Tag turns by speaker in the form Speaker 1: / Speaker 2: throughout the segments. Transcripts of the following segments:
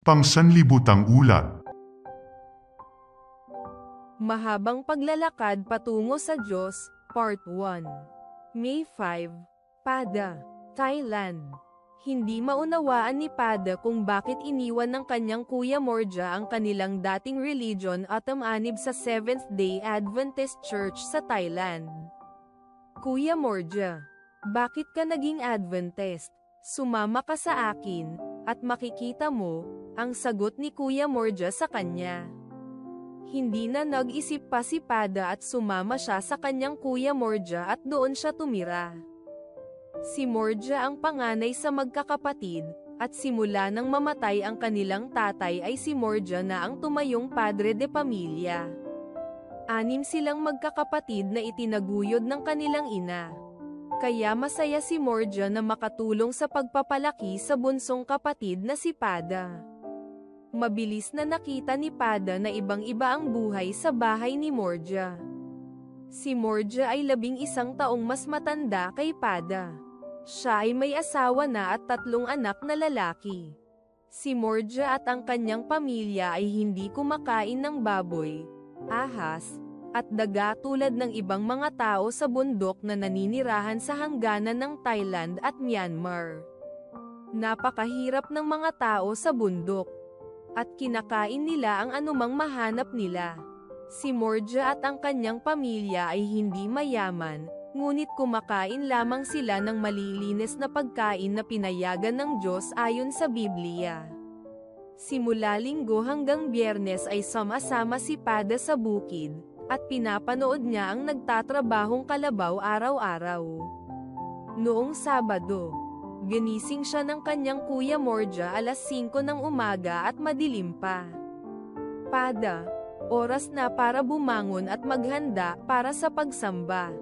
Speaker 1: Pangsanlibutang ulat.
Speaker 2: Mahabang paglalakad patungo sa Diyos, Part 1. May 5, Pada, Thailand. Hindi maunawaan ni Pada kung bakit iniwan ng kanyang Kuya Morja ang kanilang dating religion at umanib sa Seventh-day Adventist Church sa Thailand. Kuya Morja, bakit ka naging Adventist? Sumama ka sa akin, at makikita mo, ang sagot ni Kuya Morja sa kanya. Hindi na nag-isip pa si Pada at sumama siya sa kanyang Kuya Morja at doon siya tumira. Si Morja ang panganay sa magkakapatid, at simula nang mamatay ang kanilang tatay ay si Morja na ang tumayong padre de pamilya. 6 silang magkakapatid na itinaguyod ng kanilang ina. Kaya masaya si Morja na makatulong sa pagpapalaki sa bunsong kapatid na si Pada. Mabilis na nakita ni Pada na ibang-iba ang buhay sa bahay ni Morja. Si Morja ay 11 taong mas matanda kay Pada. Siya ay may asawa na at 3 anak na lalaki. Si Morja at ang kanyang pamilya ay hindi kumakain ng baboy, ahas, at daga tulad ng ibang mga tao sa bundok na naninirahan sa hangganan ng Thailand at Myanmar. Napakahirap ng mga tao sa bundok, at kinakain nila ang anumang mahanap nila. Si Morja at ang kanyang pamilya ay hindi mayaman, ngunit kumakain lamang sila ng malilinis na pagkain na pinayagan ng Diyos ayon sa Biblia. Simula Linggo hanggang Biyernes ay sama-sama si Pada sa bukid, at pinapanood niya ang nagtatrabahong kalabaw araw-araw. Noong Sabado, ginising siya ng kanyang Kuya Morja alas 5 ng umaga at madilim pa. Pada, oras na para bumangon at maghanda para sa pagsamba.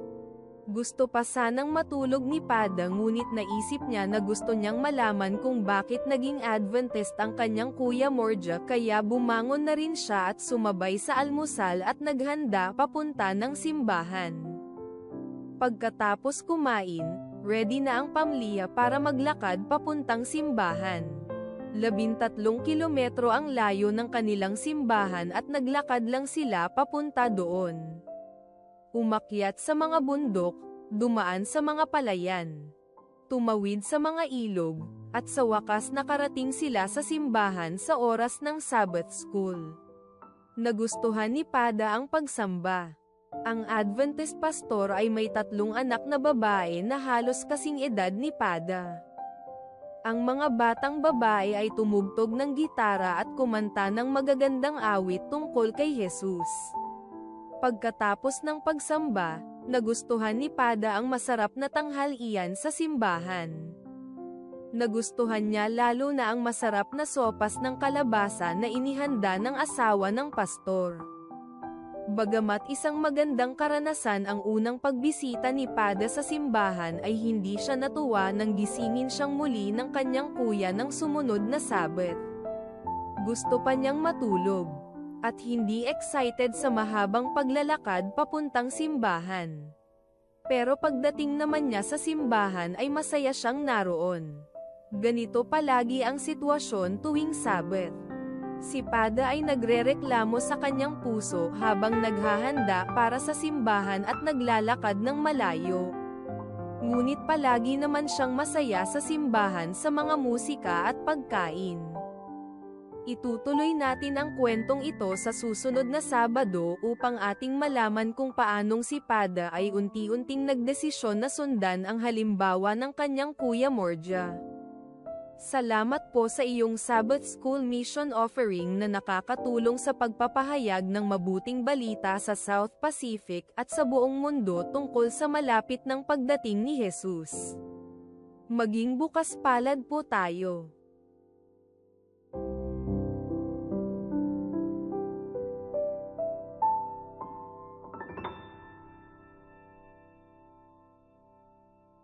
Speaker 2: Gusto pa sanang matulog ni Pada ngunit naisip niya na gusto niyang malaman kung bakit naging Adventist ang kanyang Kuya Morja kaya bumangon na rin siya at sumabay sa almusal at naghanda papunta ng simbahan. Pagkatapos kumain, ready na ang pamilya para maglakad papuntang simbahan. 13 kilometro ang layo ng kanilang simbahan at naglakad lang sila papunta doon. Umakyat sa mga bundok, dumaan sa mga palayan, tumawid sa mga ilog, at sa wakas nakarating sila sa simbahan sa oras ng Sabbath School. Nagustuhan ni Pada ang pagsamba. Ang Adventist pastor ay may 3 anak na babae na halos kasing edad ni Pada. Ang mga batang babae ay tumugtog ng gitara at kumanta ng magagandang awit tungkol kay Jesus. Pagkatapos ng pagsamba, nagustuhan ni Pada ang masarap na tanghalian sa simbahan. Nagustuhan niya lalo na ang masarap na sopas ng kalabasa na inihanda ng asawa ng pastor. Bagamat isang magandang karanasan ang unang pagbisita ni Pada sa simbahan ay hindi siya natuwa nang gisingin siyang muli ng kanyang kuya ng sumunod na Sabat. Gusto pa niyang matulog, at hindi excited sa mahabang paglalakad papuntang simbahan. Pero pagdating naman niya sa simbahan ay masaya siyang naroon. Ganito palagi ang sitwasyon tuwing Sabat. Si Pada ay nagrereklamo sa kanyang puso habang naghahanda para sa simbahan at naglalakad ng malayo. Ngunit palagi naman siyang masaya sa simbahan sa mga musika at pagkain. Itutuloy natin ang kwentong ito sa susunod na Sabado upang ating malaman kung paanong si Pada ay unti-unting nagdesisyon na sundan ang halimbawa ng kanyang Kuya Morja. Salamat po sa iyong Sabbath School Mission Offering na nakakatulong sa pagpapahayag ng mabuting balita sa South Pacific at sa buong mundo tungkol sa malapit ng pagdating ni Jesus. Maging bukas palad po tayo.